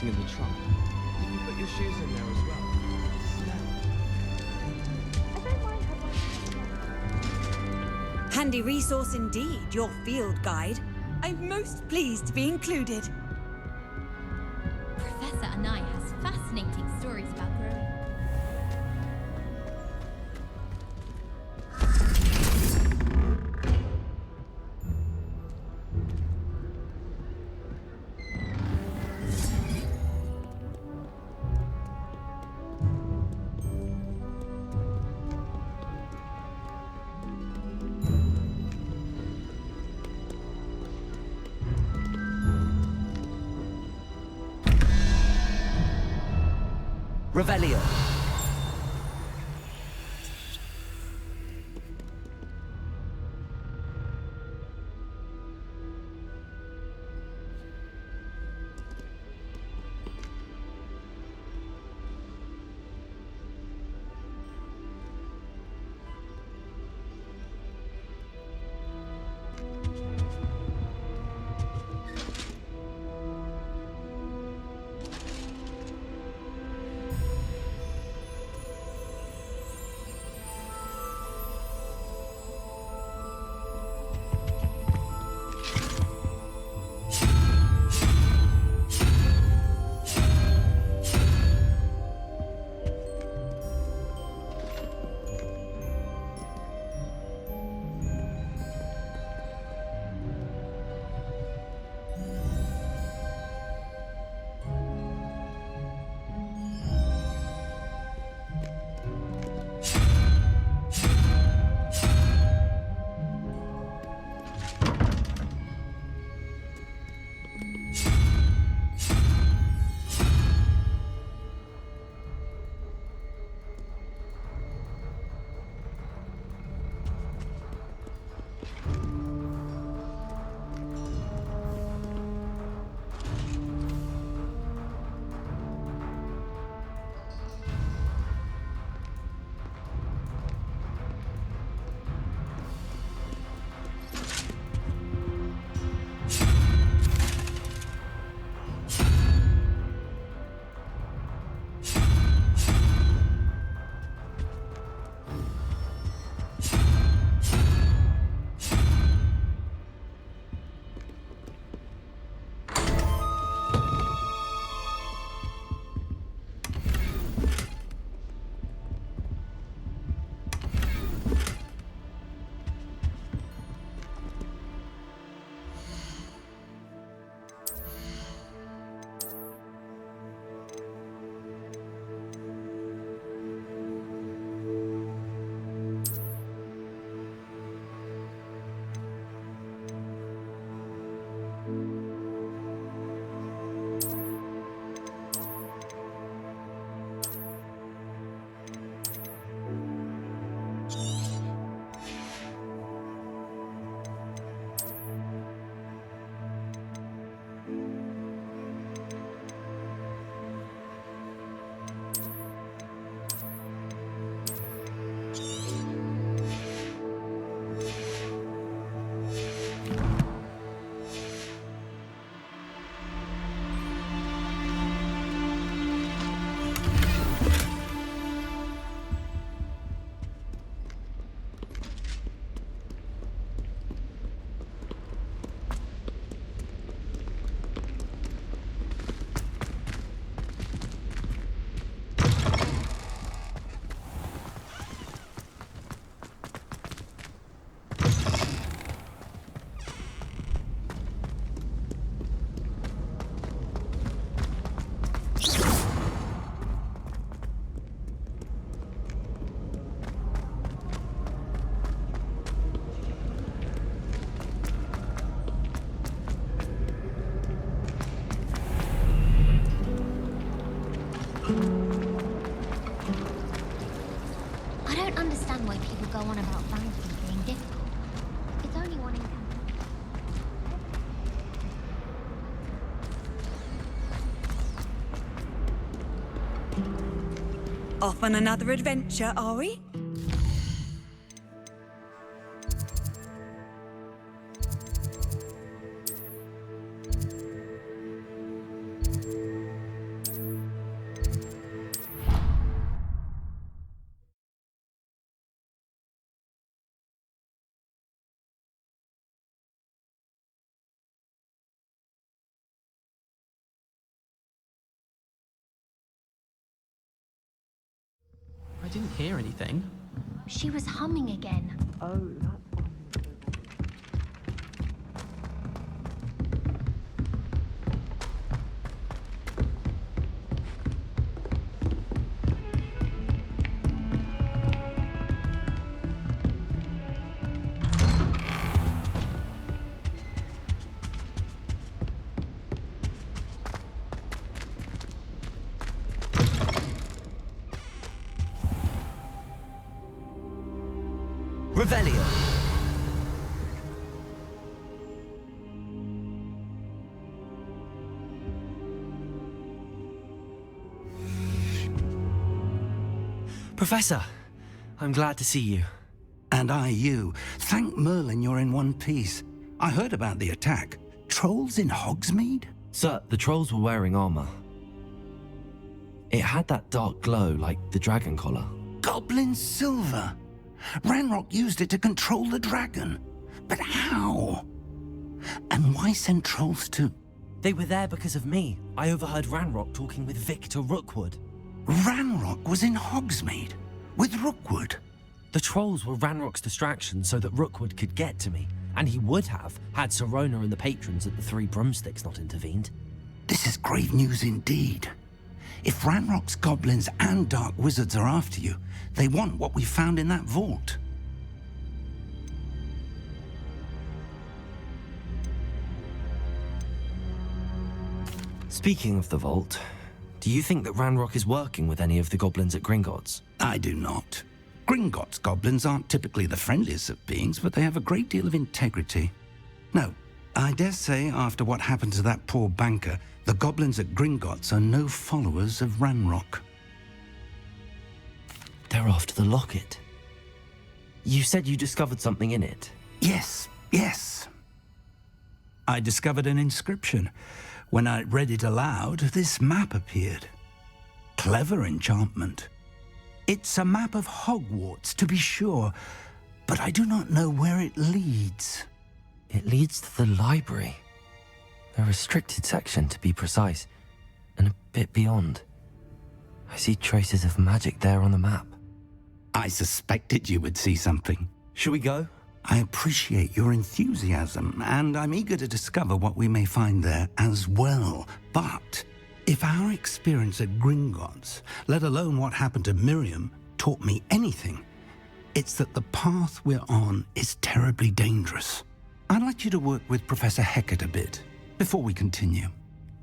In the trunk. You can put your shoes in there as well. Smell. Handy resource indeed, your field guide. I'm most pleased to be included. Professor Anai has fascinating stories about growing. Revelio. Off on another adventure, are we? I didn't hear anything. She was humming again. Revelio. Professor, I'm glad to see you. And I you. Thank Merlin you're in one piece. I heard about the attack. Trolls in Hogsmeade? Sir, the trolls were wearing armor. It had that dark glow like the dragon collar. Goblin silver. Ranrok used it to control the dragon. But how? And why send trolls to... They were there because of me. I overheard Ranrok talking with Victor Rookwood. Ranrok was in Hogsmeade with Rookwood. The trolls were Ranrock's distraction so that Rookwood could get to me, and he would have had Sirona and the patrons at the Three Broomsticks not intervened. This is grave news indeed. If Ranrock's goblins and dark wizards are after you, they want what we found in that vault. Speaking of the vault, do you think that Ranrok is working with any of the goblins at Gringotts? I do not. Gringotts goblins aren't typically the friendliest of beings, but they have a great deal of integrity. No, I dare say after what happened to that poor banker, the goblins at Gringotts are no followers of Ranrok. They're after the locket. You said you discovered something in it. Yes. I discovered an inscription. When I read it aloud, this map appeared. Clever enchantment. It's a map of Hogwarts, to be sure, but I do not know where it leads. It leads to the library. A restricted section, to be precise, and a bit beyond. I see traces of magic there on the map. I suspected you would see something. Shall we go? I appreciate your enthusiasm, and I'm eager to discover what we may find there as well. But if our experience at Gringotts, let alone what happened to Miriam, taught me anything, it's that the path we're on is terribly dangerous. I'd like you to work with Professor Hecat a bit before we continue.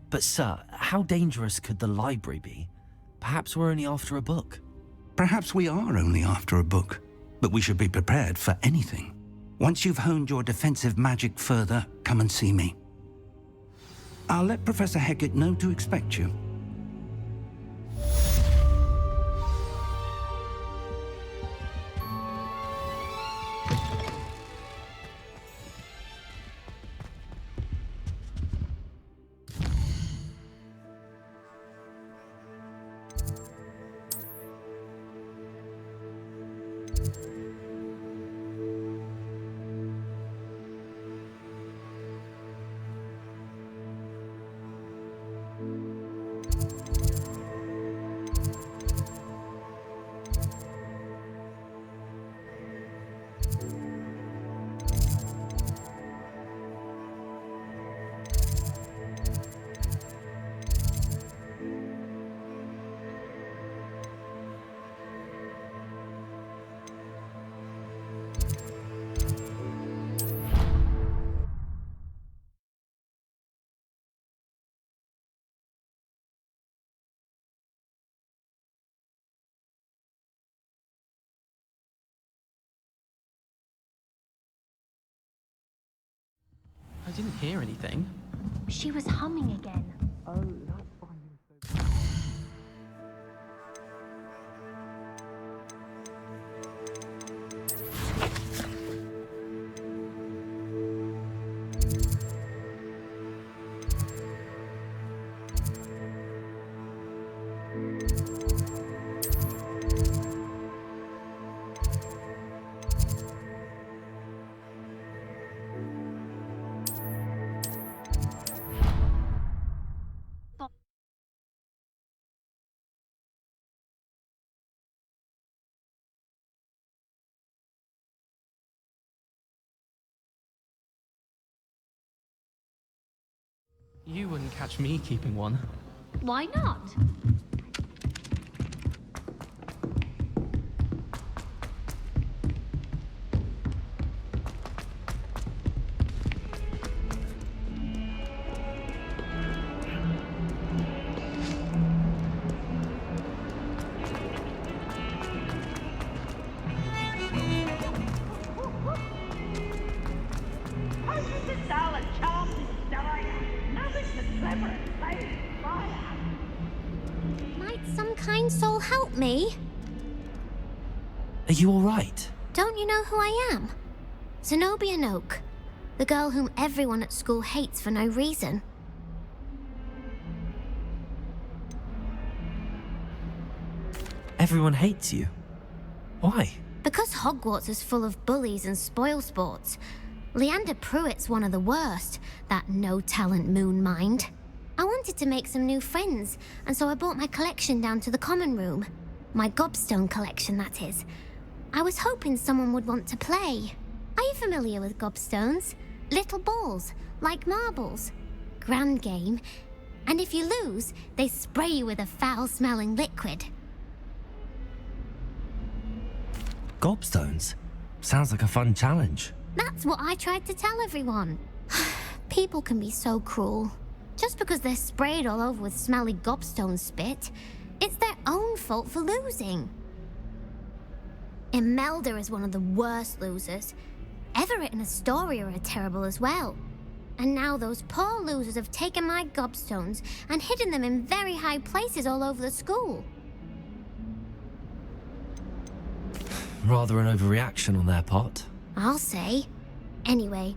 But sir, how dangerous could the library be? Perhaps we're only after a book. Perhaps we are only after a book, but we should be prepared for anything. Once you've honed your defensive magic further, come and see me. I'll let Professor Hecat know to expect you. I didn't hear anything. She was humming again. You wouldn't catch me keeping one. Why not? Might some kind soul help me? Are you alright? Don't you know who I am? Zenobia Noak, the girl whom everyone at school hates for no reason. Everyone hates you. Why? Because Hogwarts is full of bullies and spoilsports. Leander Pruitt's one of the worst, that no-talent moon mind. I wanted to make some new friends, and so I brought my collection down to the common room. My gobstone collection, that is. I was hoping someone would want to play. Are you familiar with gobstones? Little balls, like marbles. Grand game. And if you lose, they spray you with a foul-smelling liquid. Gobstones? Sounds like a fun challenge. That's what I tried to tell everyone. People can be so cruel. Just because they're sprayed all over with smelly gobstone spit, it's their own fault for losing. Imelda is one of the worst losers. Everett and Astoria are terrible as well. And now those poor losers have taken my gobstones and hidden them in very high places all over the school. Rather an overreaction on their part. I'll say. Anyway,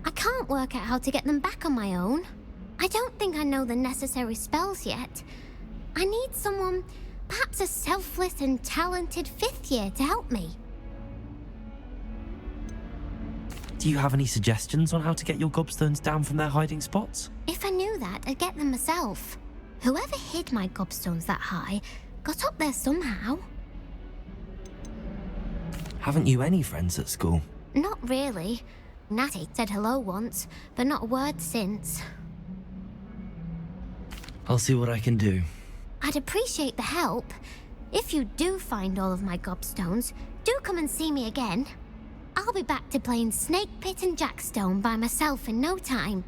I can't work out how to get them back on my own. I don't think I know the necessary spells yet. I need someone, perhaps a selfless and talented fifth year to help me. Do you have any suggestions on how to get your gobstones down from their hiding spots? If I knew that, I'd get them myself. Whoever hid my gobstones that high got up there somehow. Haven't you any friends at school? Not really. Natty said hello once, but not a word since. I'll see what I can do. I'd appreciate the help. If you do find all of my gobstones, do come and see me again. I'll be back to playing Snake Pit and Jackstone by myself in no time.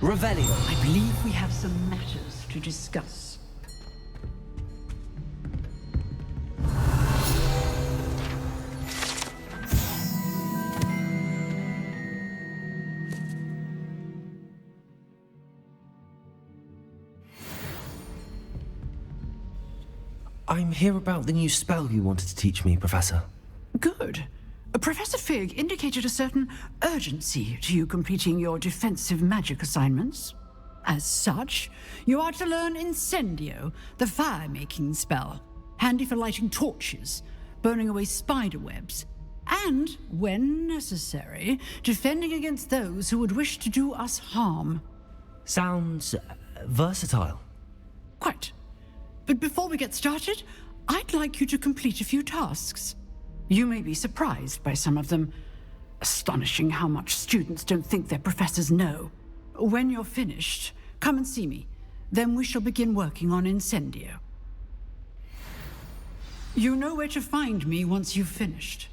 Revelio. I believe we have some matters to discuss. I'm here about the new spell you wanted to teach me, Professor. Good. Professor Fig indicated a certain urgency to you completing your defensive magic assignments. As such, you are to learn Incendio, the fire-making spell, handy for lighting torches, burning away spider webs, and, when necessary, defending against those who would wish to do us harm. Sounds versatile. Quite. But before we get started, I'd like you to complete a few tasks. You may be surprised by some of them. Astonishing how much students don't think their professors know. When you're finished, come and see me. Then we shall begin working on Incendio. You know where to find me once you've finished.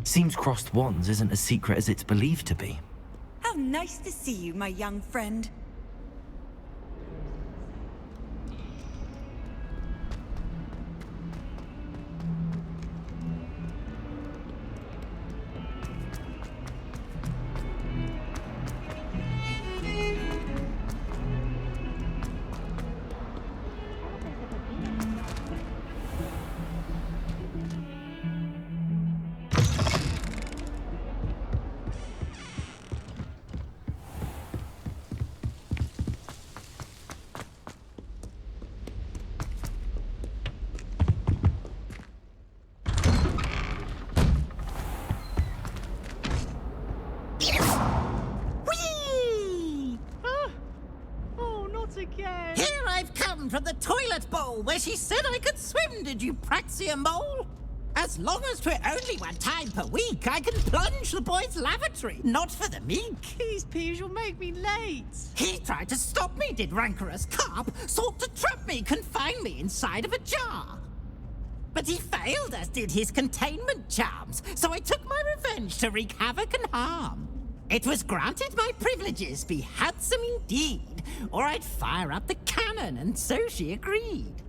Seems crossed wands isn't as secret as it's believed to be. How nice to see you, my young friend. Here I've come from the toilet bowl where she said I could swim, did you praxia mole? As long as 'twere only one time per week, I can plunge the boy's lavatory, not for the meek. These peas will make me late. He tried to stop me, did rancorous carp, sought to trap me, confine me inside of a jar. But he failed, as did his containment charms, so I took my revenge to wreak havoc and harm. It was granted my privileges be handsome indeed, or I'd fire up the cannon, and so she agreed.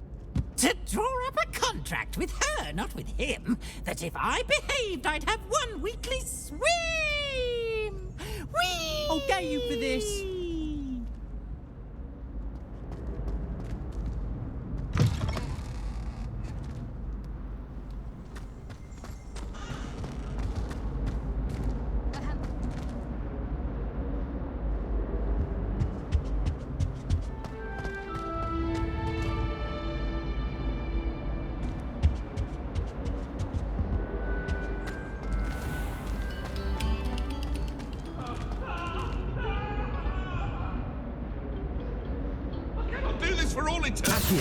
To draw up a contract with her, not with him, that if I behaved, I'd have one weekly swim! Whee! I'll get you for this. Do this for all eternity.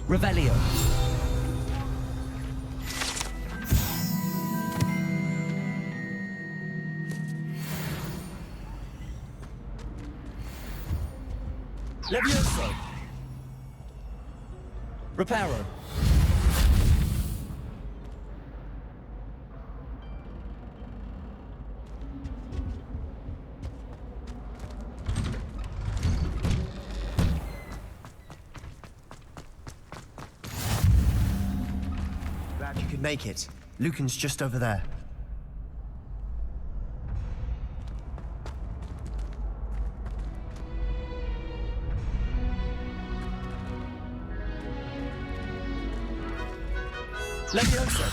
Revelio. Levioso. Reparo. Glad you could make it. Lucan's just over there. Levioso.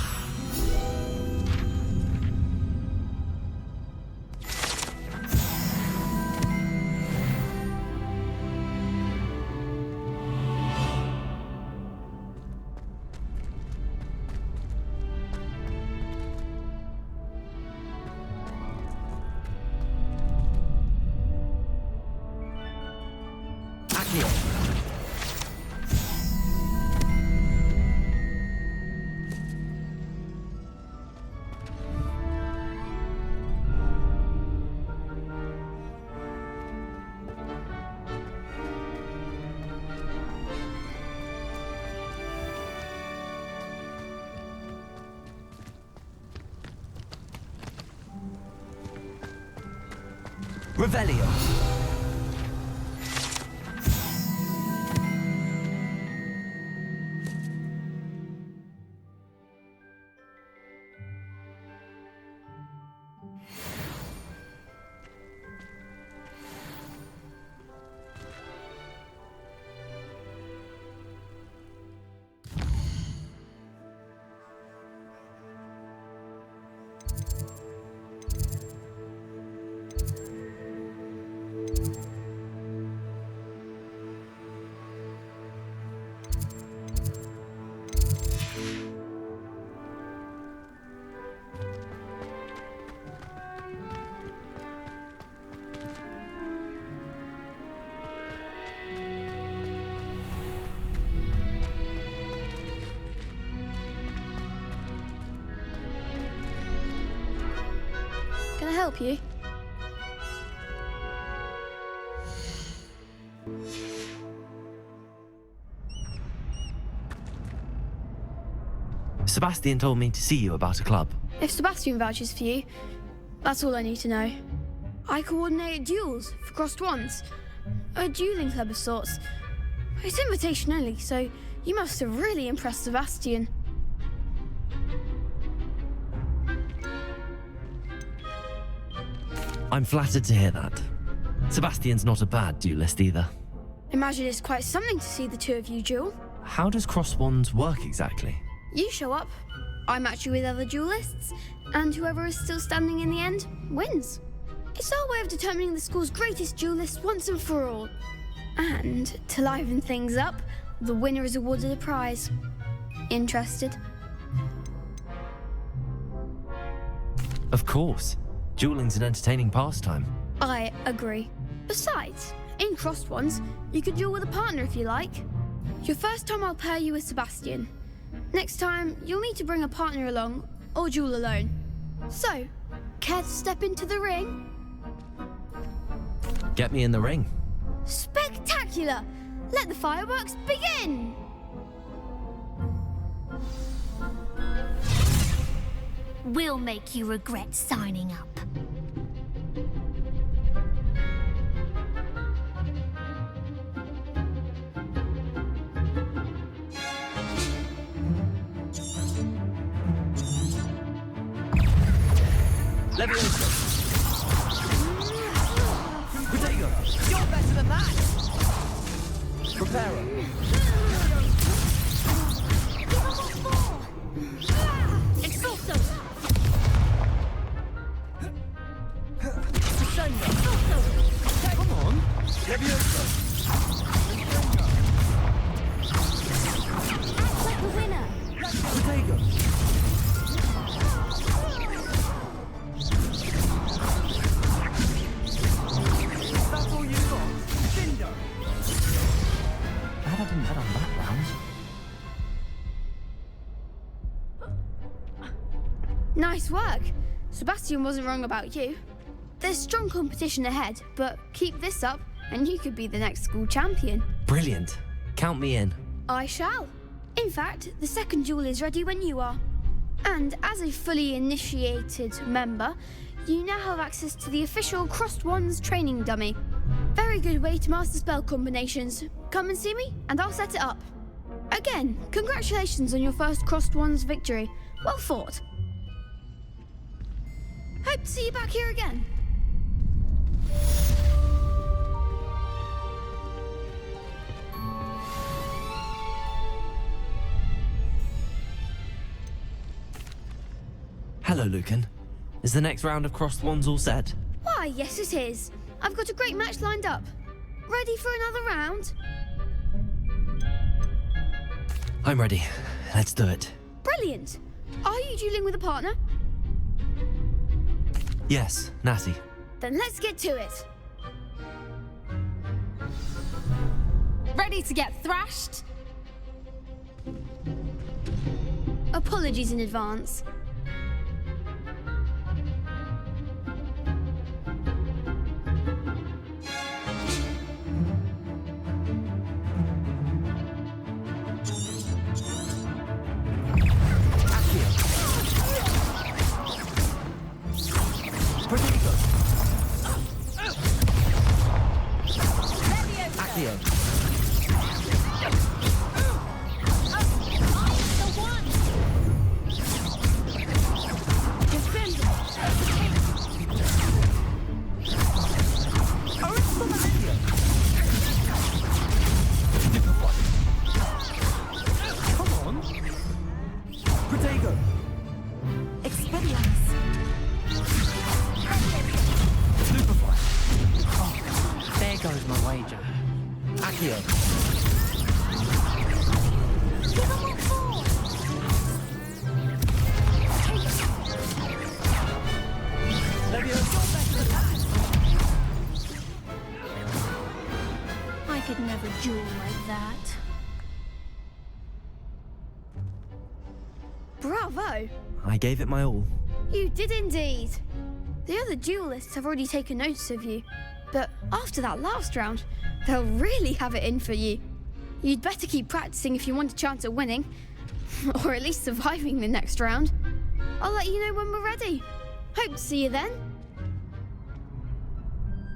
Accio. Revelio. Can I help you? Sebastian told me to see you about a club. If Sebastian vouches for you, that's all I need to know. I coordinate duels for crossed wands. A dueling club of sorts. It's invitation only, so you must have really impressed Sebastian. I'm flattered to hear that. Sebastian's not a bad duelist either. Imagine it's quite something to see the two of you duel. How does cross wands work exactly? You show up, I match you with other duelists, and whoever is still standing in the end wins. It's our way of determining the school's greatest duelist once and for all. And to liven things up, the winner is awarded a prize. Interested? Of course. Dueling's an entertaining pastime. I agree. Besides, in crossed ones, you can duel with a partner if you like. Your first time I'll pair you with Sebastian. Next time, you'll need to bring a partner along, or duel alone. So, care to step into the ring? Get me in the ring. Spectacular! Let the fireworks begin! We'll make you regret signing up. Leviosa. Protego. You're better than that. Preparo. Expulso! Come on. Leviosa. Act like a winner! Protego. That's all you got. Cinder. Glad I didn't bet on that round. Nice work. Sebastian wasn't wrong about you. There's strong competition ahead, but keep this up and you could be the next school champion. Brilliant. Count me in. I shall. In fact, the second duel is ready when you are. And as a fully initiated member, you now have access to the official Crossed Wands training dummy. Very good way to master spell combinations. Come and see me, and I'll set it up. Again, congratulations on your first Crossed Wands victory. Well fought. Hope to see you back here again. Hello, Lucan. Is the next round of crossed wands all set? Why, yes it is. I've got a great match lined up. Ready for another round? I'm ready. Let's do it. Brilliant. Are you dueling with a partner? Yes, Natty. Then let's get to it. Ready to get thrashed? Apologies in advance. Accio. Goes my wager. Accio. I could never duel like that. Bravo! I gave it my all. You did indeed. The other duelists have already taken notice of you, but after that last round, they'll really have it in for you. You'd better keep practicing if you want a chance at winning, or at least surviving the next round. I'll let you know when we're ready. Hope to see you then.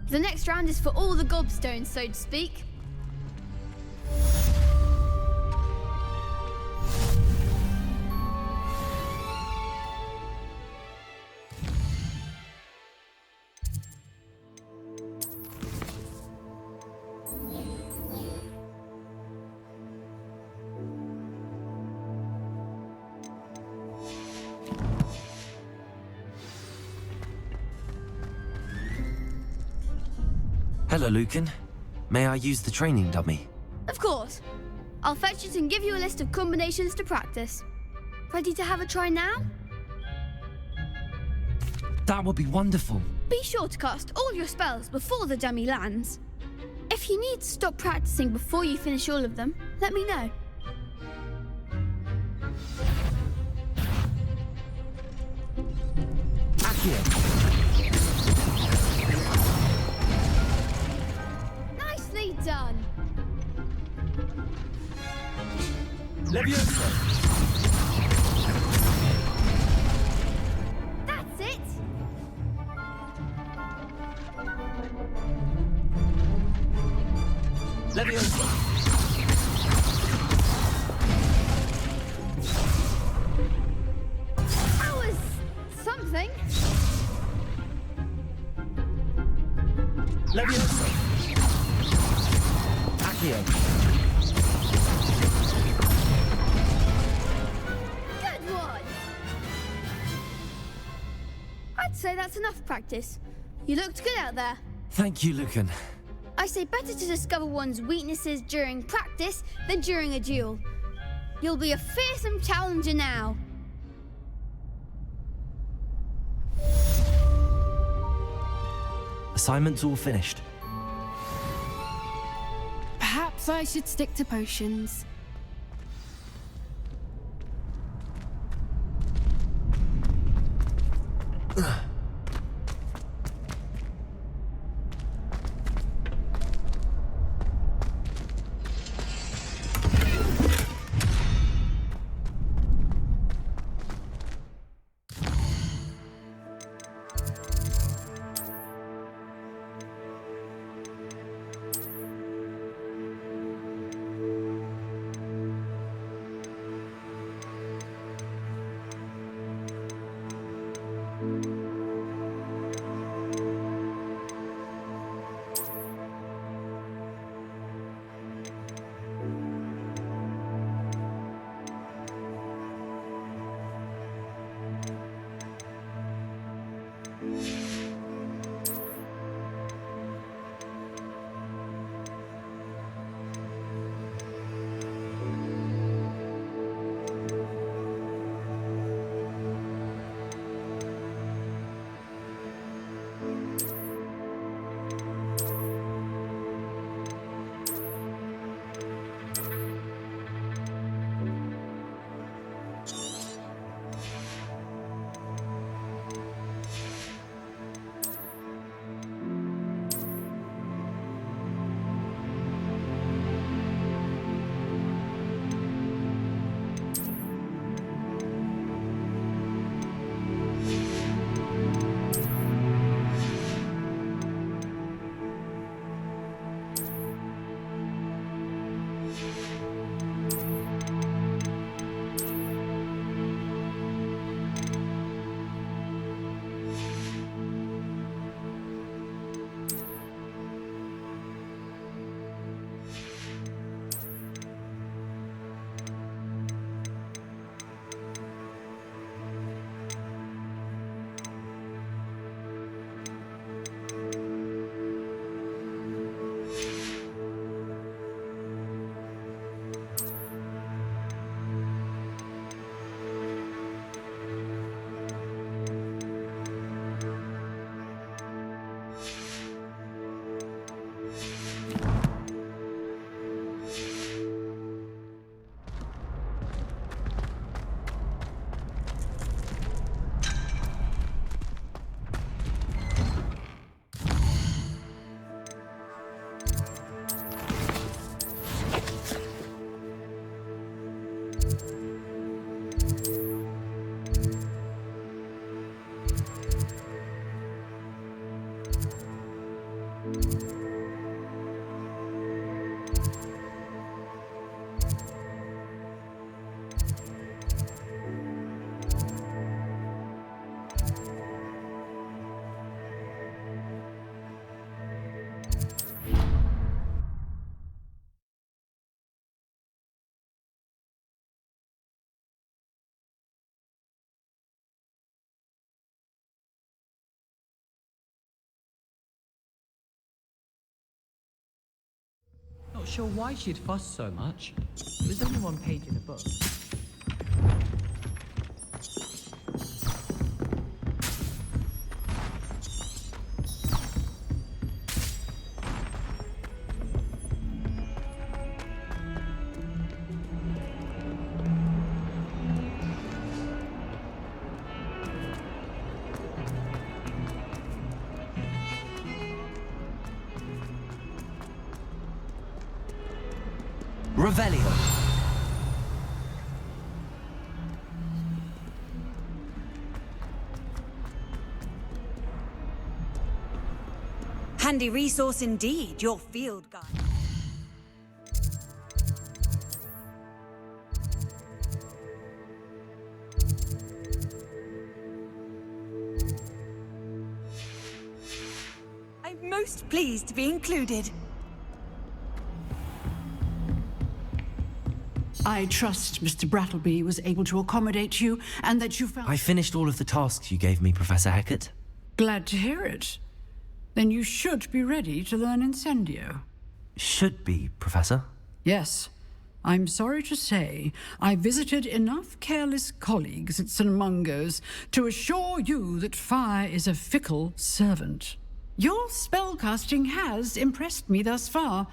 The next round is for all the gobstones, so to speak. Hello, Lucan. May I use the training dummy? Of course. I'll fetch it and give you a list of combinations to practice. Ready to have a try now? That would be wonderful. Be sure to cast all your spells before the dummy lands. If you need to stop practicing before you finish all of them, let me know. Accio. Nicely done. Leviosa. That's it. Leviosa. That was something. Leviosa. Accio. Good one. I'd say that's enough practice. You looked good out there. Thank you, Lucan. I say better to discover one's weaknesses during practice than during a duel. You'll be a fearsome challenger now. Assignment's all finished. Perhaps I should stick to potions. not sure why she'd fuss so much. There's only one page in the book. Revelio. Handy resource indeed, your field guide. I'm most pleased to be included. I trust Mr. Brattleby was able to accommodate you and that you found... I finished all of the tasks you gave me, Professor Hecat. Glad to hear it. Then you should be ready to learn Incendio. Should be, Professor. Yes. I'm sorry to say, I visited enough careless colleagues at St. Mungo's to assure you that fire is a fickle servant. Your spellcasting has impressed me thus far,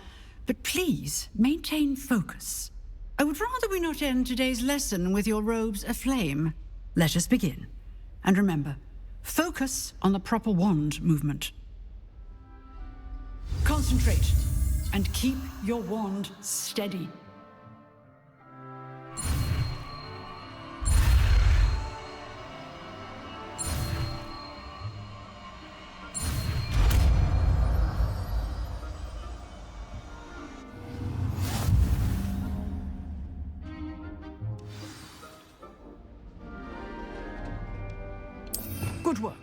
but please maintain focus. I would rather we not end today's lesson with your robes aflame. Let us begin. And remember, focus on the proper wand movement. Concentrate and keep your wand steady. Good work.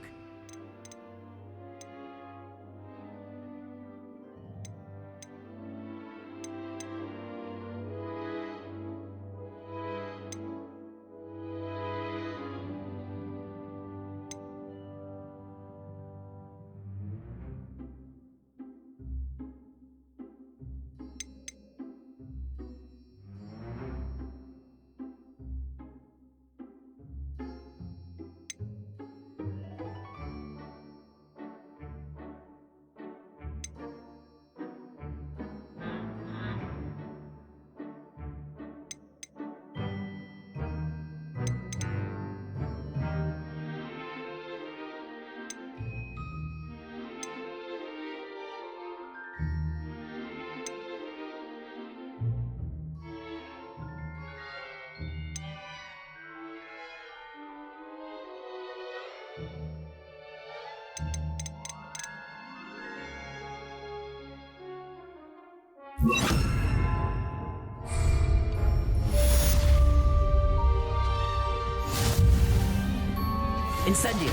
Incendio.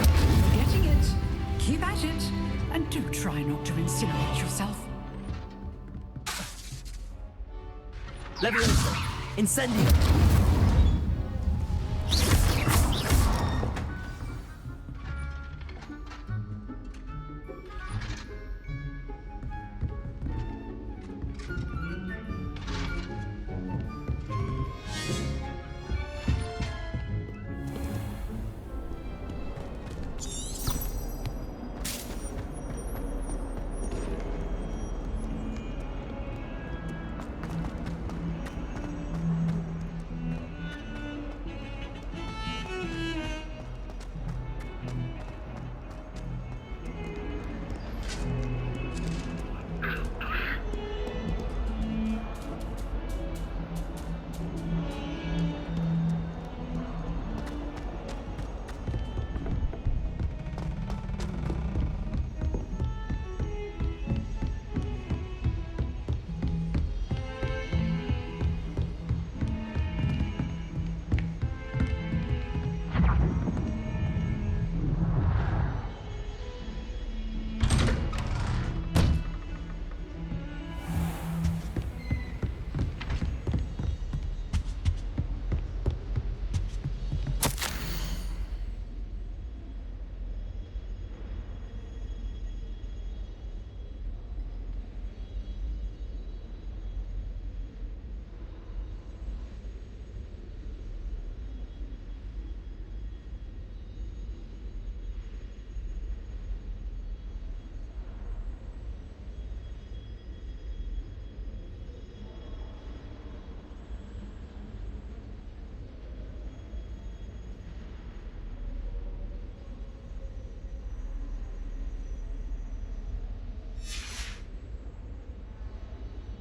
Getting it. Keep at it. And do try not to incinerate yourself. Leviosa. Incendio.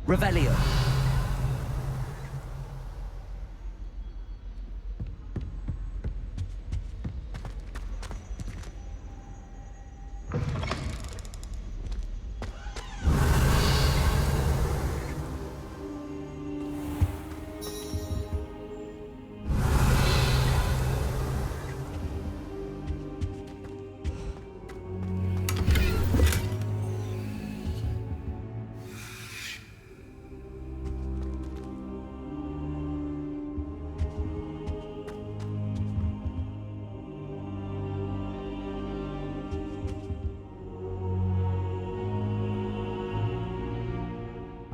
Revelio.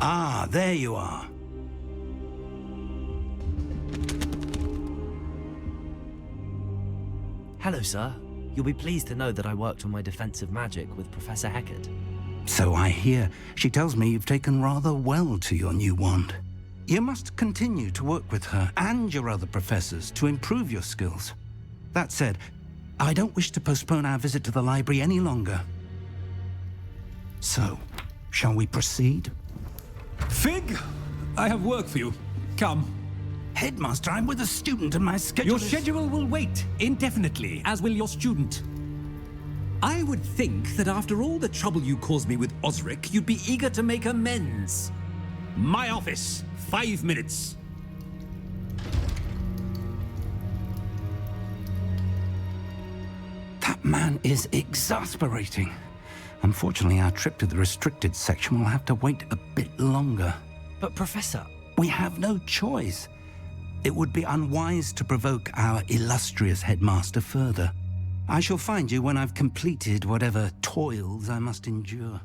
Ah, there you are. Hello, sir. You'll be pleased to know that I worked on my defensive magic with Professor Heckard. So I hear. She tells me you've taken rather well to your new wand. You must continue to work with her and your other professors to improve your skills. That said, I don't wish to postpone our visit to the library any longer. So, shall we proceed? Fig, I have work for you. Come. Headmaster, I'm with a student and my schedule Your schedule will wait indefinitely, as will your student. I would think that after all the trouble you caused me with Osric, you'd be eager to make amends. My office, 5 minutes. That man is exasperating. Unfortunately, our trip to the restricted section will have to wait a bit longer. But, Professor... We have no choice. It would be unwise to provoke our illustrious headmaster further. I shall find you when I've completed whatever toils I must endure.